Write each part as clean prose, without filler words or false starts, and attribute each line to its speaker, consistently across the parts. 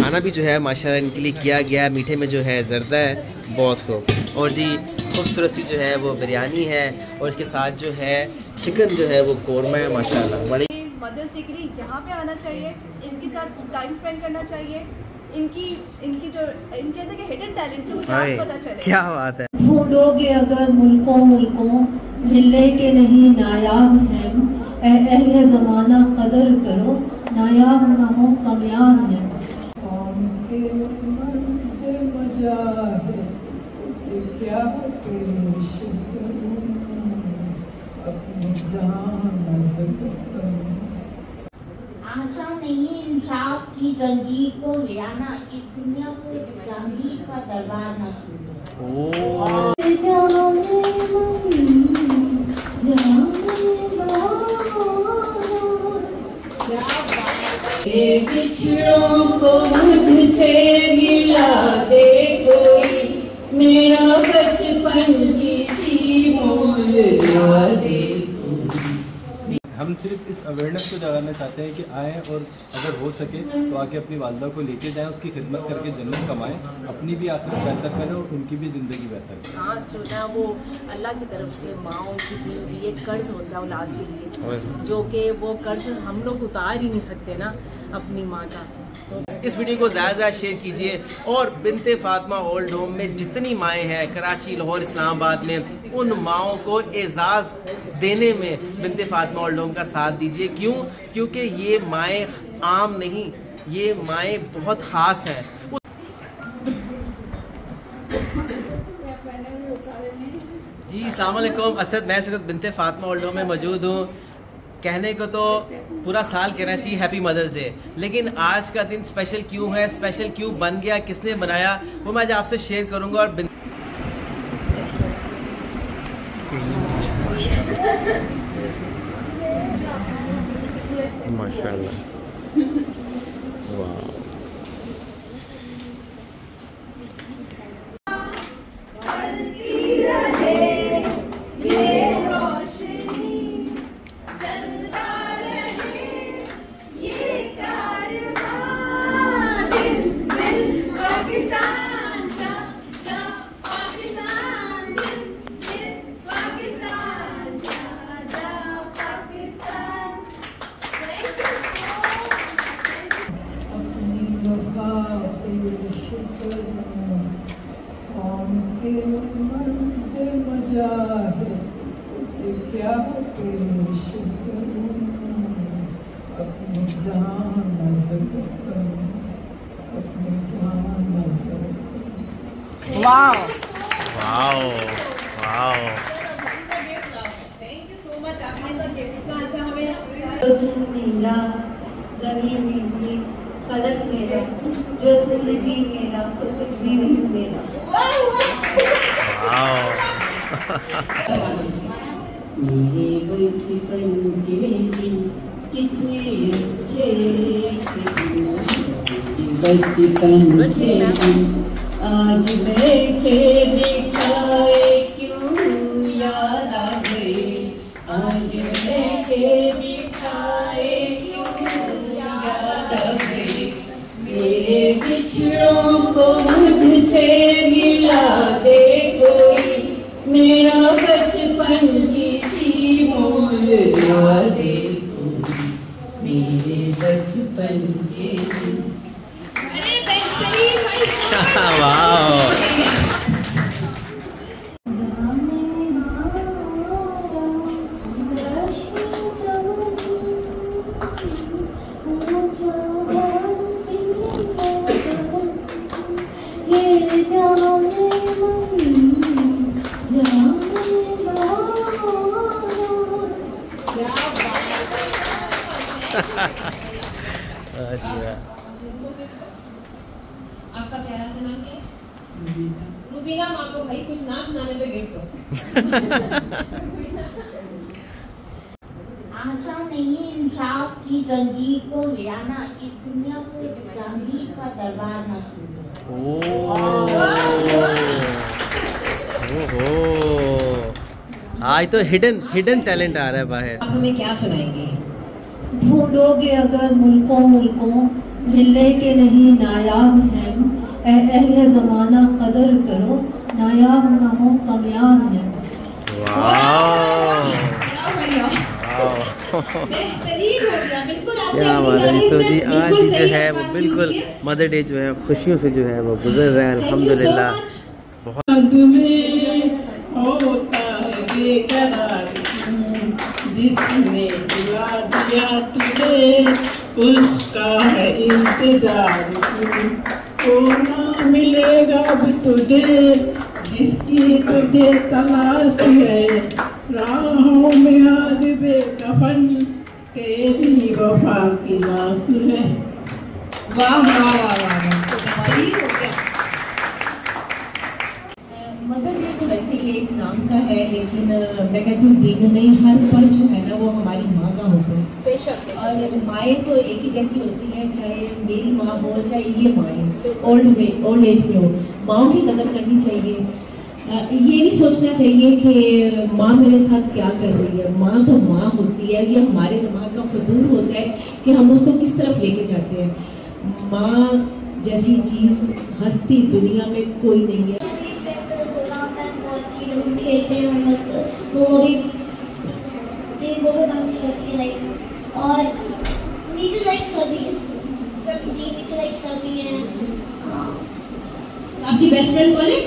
Speaker 1: खाना भी जो है माशाल्लाह इनके लिए किया गया है। मीठे में जो है ज़र्दा है बहुत को, और जी खूबसूरत सी जो है वो बिरयानी है, और इसके साथ जो है चिकन जो है वो कौरमा है माशाल्लाह। बड़ी
Speaker 2: मदर्स डे के लिए यहाँ पे आना चाहिए, इनके साथ टाइम स्पेंड करना चाहिए। इनकी जो इनके अंदर के हिडन टैलेंट है मुझे पता चले।
Speaker 1: क्या बात है।
Speaker 3: ढूंढोगे अगर मुल्कों मुल्कों, मिलने के नहीं नायाब हैं। अहले ज़माना कदर करो, नायाब न हो कामयाब हैं।
Speaker 4: आसान नहीं इंसाफ की जंजीर को ले आना, इस दुनिया को जहांगीर का दरबार न सुनो। बिछड़ों को मुझसे मिला दे कोई, मेरा बचपन की सी मोल ला दे।
Speaker 5: हम सिर्फ इस अवेयरनेस को जगाना चाहते हैं कि आएँ और अगर हो सके तो आके अपनी वालदा को लेके जाएं, उसकी खिदमत करके जन्नत कमाएं, अपनी भी आखिरत बेहतर करें और उनकी भी ज़िंदगी बेहतर करें।
Speaker 6: सांस जो है वो अल्लाह की तरफ से माओं की दी हुई एक कर्ज होता है औलाद के लिए, जो कि वो कर्ज हम लोग उतार ही नहीं सकते ना अपनी माँ का। तो
Speaker 1: इस वीडियो को ज़्यादा से ज़्यादा शेयर कीजिए, और बिनते फातिमा ओल्ड होम में जितनी माएँ हैं कराची, लाहौर, इस्लामाबाद में, उन माओं को एजाज़ देने में बिनते फातिमा ओल्ड होम का साथ दीजिए। क्यों? क्योंकि ये माएँ आम नहीं, ये माएँ बहुत ख़ास हैं। जी अस्सलाम वालेकुम, असद, मैं सिर्फ बिनते फातिमा ओल्ड होम में मौजूद हूँ। कहने को तो पूरा साल कहना चाहिए हैप्पी मदर्स डे, लेकिन आज का दिन स्पेशल क्यों है, स्पेशल क्यों बन गया, किसने बनाया, वो मैं आज आपसे शेयर करूंगा। और माशाल्लाह, वाह,
Speaker 6: wow
Speaker 1: wow wow,
Speaker 2: thank you so much, आपने तो कितना अच्छा हमें।
Speaker 3: मेरा ज़मीन मेरी, फलक मेरा, जो तुझ भी मेरा तो कुछ भी नहीं मेरा।
Speaker 4: मेरे बचपन के दिन कितने अच्छे बचपन के दिन आज बैठे बिठाए क्यों याद आ गए, आज बैठे बिठाए क्यों याद आ गए। मेरे बिछड़ों को मुझसे मिला दे कोई, मेरा बचपन की सी मोल ला दे कोई, मेरे बचपन के दिन।
Speaker 2: अरे बेहतरीन भाई,
Speaker 1: वाह,
Speaker 2: आपका प्यारा सा नाम क्या है? रुबीना। माँ को भाई कुछ ना सुनाने पे गिफ्ट दो।
Speaker 4: आसान नहीं इंसाफ की जंजीर को ले आना, इस दुनिया को जहांगीर का दरबार न सुनो।
Speaker 1: ओहो, आज तो हिडन टैलेंट आ रहा है बाहर।
Speaker 3: आप हमें क्या सुनाएंगे? ढूंढोगे अगर मुल्कों मुल्कों, मिलने के नहीं नायाब हैं, अहले ज़माना कदर करो, नायाब ना हो कामयाब हैं।
Speaker 1: क्या बात है। तो जी आज जो है वो बिल्कुल मदर डे जो है खुशियों से जो है वो गुजर रहा है, अल्हम्दुलिल्लाह।
Speaker 7: जिसने दिला दिया तुझे उसका है इंतजार, को ना मिलेगा अब तुझे जिसकी तुझे तलाश है, राहों में आज बेकफन तेरी वफा की लाश है। वाह वाह वाह।
Speaker 6: मदर डे तो वैसे ही एक नाम का है, लेकिन मैं कहती हूँ दिन नहीं, हर पल जो है ना वो हमारी माँ का होता है।
Speaker 2: बेशक।
Speaker 6: और माएँ तो एक ही जैसी होती हैं, चाहे मेरी माँ हो चाहे ये माएँ ओल्ड एज में हो, माँओं की कदर करनी चाहिए। ये नहीं सोचना चाहिए कि माँ मेरे साथ क्या कर रही है। माँ तो माँ होती है, ये हमारे दिमाग का फतूर होता है कि हम उसको किस तरफ लेके जाते हैं। माँ जैसी चीज़ हस्ती दुनिया में कोई नहीं है।
Speaker 8: खेलते हैं हम लोग, तो वो भी अच्छी लगती है लाइक। और नीचे लाइक सभी जी, नीचे लाइक सभी हैं।
Speaker 9: आपकी बेस्ट फ्रेंड कौन है?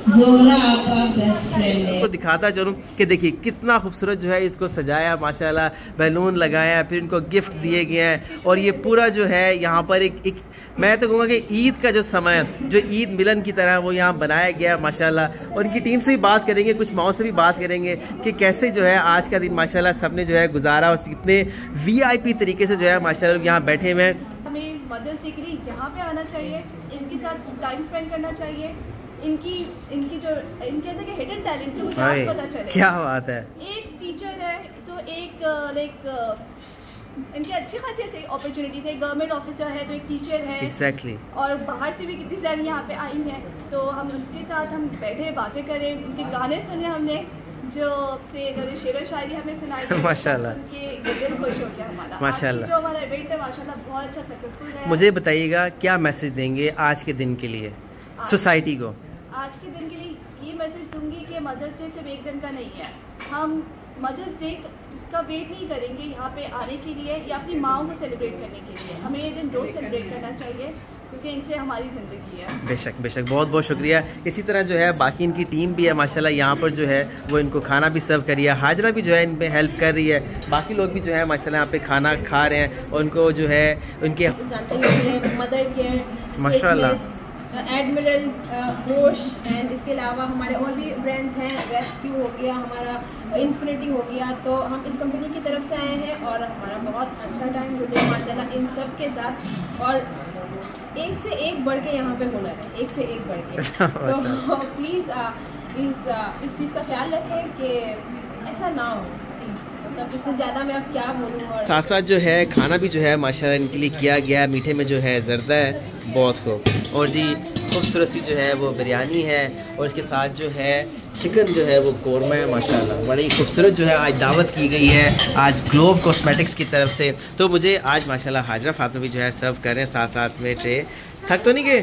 Speaker 9: ज़ोहरा आपका बेस्ट फ्रेंड है।
Speaker 1: तो दिखाता चलूँ कि देखिए कितना खूबसूरत जो है इसको सजाया, माशाल्लाह बैलून लगाया, फिर इनको गिफ्ट दिए गए हैं। और ये पूरा जो है यहाँ पर एक मैं तो कहूँगा कि ईद का जो समय जो ईद मिलन की तरह वो यहाँ बनाया गया माशाल्लाह। और इनकी टीम से भी बात करेंगे, कुछ माओं से भी बात करेंगे कि कैसे जो है आज का दिन माशाल्लाह सबने जो है गुजारा और कितने VIP तरीके से जो है माशाल्लाह लोग यहाँ बैठे हुए हैं।
Speaker 2: हमें मदर्स डे के लिए यहाँ पे आना चाहिए, इनके साथ टाइम स्पेंड करना चाहिए। इनकी जो इनके अंदर के हिडन टैलेंट है मुझे आज पता चले।
Speaker 1: क्या बात है।
Speaker 2: एक टीचर है तो एक लाइक इनकी अच्छी खासी अपॉर्चुनिटीज है। गवर्नमेंट ऑफिसर है तो एक टीचर है।
Speaker 1: Exactly.
Speaker 2: और बाहर से भी कितनी सारी यहाँ पे आई हैं, तो हम उनके साथ हम बैठे बातें करें, उनके गाने सुने हमने, जो शेर व शायरी हमें सुनाई
Speaker 1: माशाल्लाह।
Speaker 2: उनके दिल खुश हो गया हमारा।
Speaker 1: माशाल्लाह।
Speaker 2: जो हमारा इवेंट है माशाल्लाह बहुत अच्छा सक्सेसफुल है।
Speaker 1: मुझे बताइएगा क्या मैसेज देंगे आज के दिन के लिए सोसाइटी को?
Speaker 2: आज के दिन के लिए ये मैसेज दूंगी कि मदर्स डे सिर्फ एक दिन का नहीं है। हम मदर्स डे का वेट नहीं करेंगे यहाँ पे आने के लिए या अपनी माँओं को सेलिब्रेट करने के लिए। हमें ये दिन रोज़ सेलिब्रेट करना चाहिए क्योंकि इनसे हमारी ज़िंदगी है।
Speaker 1: बेशक बेशक, बहुत बहुत शुक्रिया। इसी तरह जो है बाकी इनकी टीम भी है माशाल्लाह, यहाँ पर जो है वो इनको खाना भी सर्व कर रही है। हाजरा भी जो है इन पे हेल्प कर रही है। बाकी लोग भी जो है माशाल्लाह यहाँ पे खाना खा रहे हैं और उनको जो है उनके
Speaker 6: मदर केयर
Speaker 1: माशाल्लाह
Speaker 6: एडमिरल बोश एंड इसके अलावा हमारे और भी ब्रांड्स हैं, रेस्क्यू हो गया, हमारा इन्फिनिटी हो गया। तो हम इस कंपनी की तरफ से आए हैं और हमारा बहुत अच्छा टाइम गुजरा माशाल्लाह इन सब के साथ। और एक से एक बढ़ के यहाँ पे हुनर है, एक से एक बढ़ के। तो प्लीज़ इस चीज़ का ख्याल रखें कि ऐसा ना हो, मतलब इससे ज़्यादा मैं अब क्या बोलूँ। और
Speaker 1: साथ साथ जो है खाना भी जो है माशाल्लाह इनके लिए किया गया है। मीठे में जो है जर्दा है बहुत खूब, और जी खूबसूरत सी जो है वो बिरयानी है, और इसके साथ जो है चिकन जो है वो कौरमा है माशाल्लाह। बड़ी खूबसूरत जो है आज दावत की गई है आज ग्लोब कॉस्मेटिक्स की तरफ से। तो मुझे आज माशाल्लाह हाजरा फातिमा भी जो है सर्व कर रहे हैं साथ साथ में ट्रे। थक तो नहीं गए?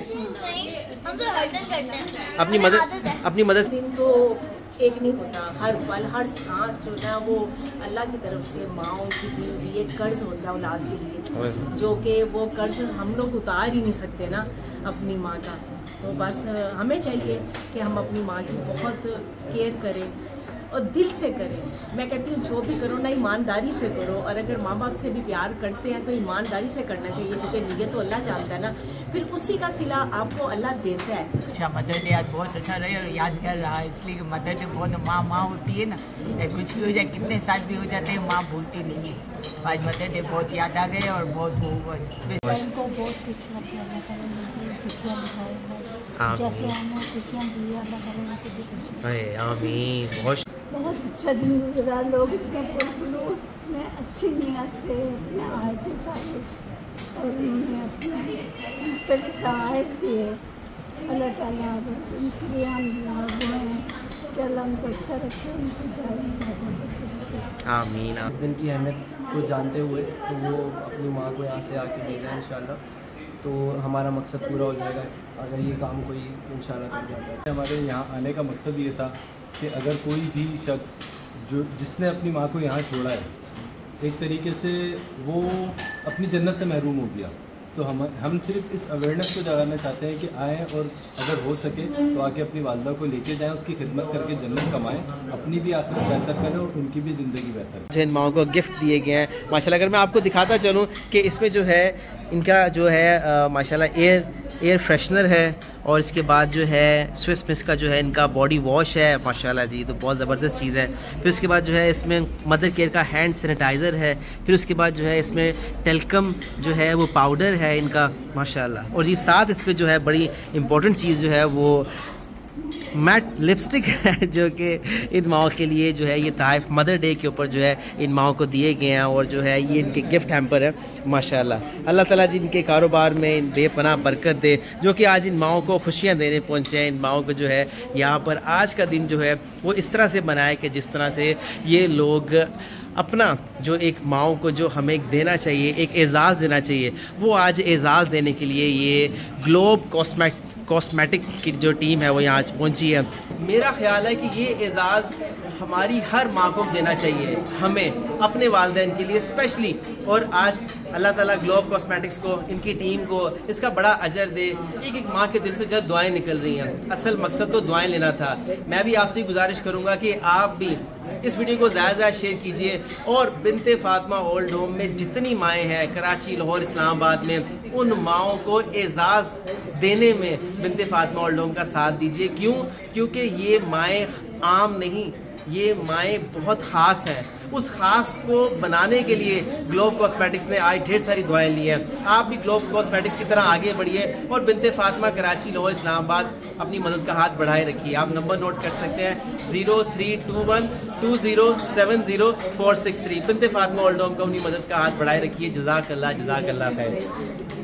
Speaker 8: हम तो हर दिन करते हैं।
Speaker 1: अपनी मदद
Speaker 6: दिन तो एक नहीं होता, हर पल हर सांस जो है वो अल्लाह की तरफ से माँओं की दी हुई एक कर्ज होता है औलाद के लिए, जो कि वो कर्ज हम लोग उतार ही नहीं सकते ना अपनी माँ का। तो बस हमें चाहिए कि हम अपनी माँ की बहुत केयर करें और दिल से करें। मैं कहती हूँ जो भी करो ना ईमानदारी से करो, और अगर माँ बाप से भी प्यार करते हैं तो ईमानदारी से करना चाहिए क्योंकि नीयत तो अल्लाह जानता है ना, फिर उसी का सिला आपको अल्लाह देता है।
Speaker 10: अच्छा, मदर डे आज बहुत अच्छा रहे और यादगार रहा, इसलिए कि मदर डे बहुत माँ होती है ना, कुछ भी हो जाए कितने साल भी हो जाते हैं माँ भूलती नहीं है। आज मदर डे बहुत याद आ गए और बहुत
Speaker 11: बहुत अच्छा दिन गुजरा। लोग इतने पुरजुलूस में अच्छी नीयत से अपने आए थे सारे, और उन्होंने अपने मुख्तलिफ तवाइफ दिए। अल्लाह ताला बस उनके लिए हम दुआ हैं कि अल्लाह उनको अच्छा रखे, उनको जाए।
Speaker 1: आमीन।
Speaker 12: इस दिन की अहमियत को जानते हुए तो वो अपनी माँ को यहाँ से आके ले जाए इंशाल्लाह, तो हमारा मकसद पूरा हो जाएगा अगर ये काम कोई इंशाल्लाह कर जाता है।
Speaker 5: हमारे यहाँ आने का मकसद ये था कि अगर कोई भी शख्स जिसने अपनी माँ को यहाँ छोड़ा है, एक तरीके से वो अपनी जन्नत से महरूम हो गया, तो हम सिर्फ इस अवेयरनेस को जगाना चाहते हैं कि आएँ और अगर हो सके तो आके अपनी वालदा को लेके जाएं, उसकी खिदमत करके जन्नत कमाएं, अपनी भी आखिरत बेहतर करें और उनकी भी ज़िंदगी बेहतर करें।
Speaker 1: जिन माओ को गिफ्ट दिए गए हैं माशाल्लाह, अगर मैं आपको दिखाता चलूँ कि इसमें जो है इनका जो है माशाल्लाह एयर फ्रेशनर है, और इसके बाद जो है स्विस मिस का जो है इनका बॉडी वॉश है माशाल्लाह जी, तो बहुत ज़बरदस्त चीज़ है। फिर उसके बाद जो है इसमें मदर केयर का हैंड सैनिटाइज़र है। फिर उसके बाद जो है इसमें टेल्कम जो है वो पाउडर है इनका माशाल्लाह, और जी साथ इस पर जो है बड़ी इम्पोर्टेंट चीज़ जो है वो मैट लिपस्टिक है, जो कि इन माओ के लिए जो है ये ताइफ मदर डे के ऊपर जो है इन माओ को दिए गए हैं, और जो है ये इनके गिफ्ट हैम्पर है माशाल्लाह। अल्लाह ताला जी इनके कारोबार में इन बेपनाह बरकत दे, जो कि आज इन माओ को खुशियाँ देने पहुँचे हैं। इन माओ को जो है यहाँ पर आज का दिन जो है वो इस तरह से बनाए कि जिस तरह से ये लोग अपना जो एक माओ को जो हमें देना चाहिए, एक एजाज़ देना चाहिए, वो आज एजाज़ देने के लिए ये ग्लोब कॉस्मेटिक की जो टीम है वो यहाँ पहुँची है। मेरा ख्याल है कि ये एजाज़ हमारी हर माँ को देना चाहिए, हमें अपने वालिदैन के लिए स्पेशली। और आज अल्लाह ताला ग्लोब कॉस्मेटिक्स को, इनकी टीम को इसका बड़ा अजर दे। एक एक माँ के दिल से जो दुआएं निकल रही हैं, असल मकसद तो दुआएं लेना था। मैं भी आपसे गुजारिश करूँगा कि आप भी इस वीडियो को ज़्यादा शेयर कीजिए, और बिनते फातिमा ओल्ड होम में जितनी माएँ हैं कराची, लाहौर, इस्लामाबाद में, उन माओं को एजाज़ देने में बिनते फातिमा ओल्ड होम का साथ दीजिए। क्यों? क्योंकि ये माएँ आम नहीं, ये माएँ बहुत ख़ास हैं। उस ख़ास को बनाने के लिए ग्लोब कॉस्मेटिक्स ने आज ढेर सारी दुआएं ली हैं। आप भी ग्लोब कॉस्मेटिक्स की तरह आगे बढ़िए और बिनते फातिमा कराची, लाहौर, इस्लामाबाद अपनी मदद का हाथ बढ़ाए रखिए। आप नंबर नोट कर सकते हैं 032120700463। बिनते फातिमा ओल्ड होम को अपनी मदद का हाथ बढ़ाए रखिए। जज़ाकल्लाह खैर।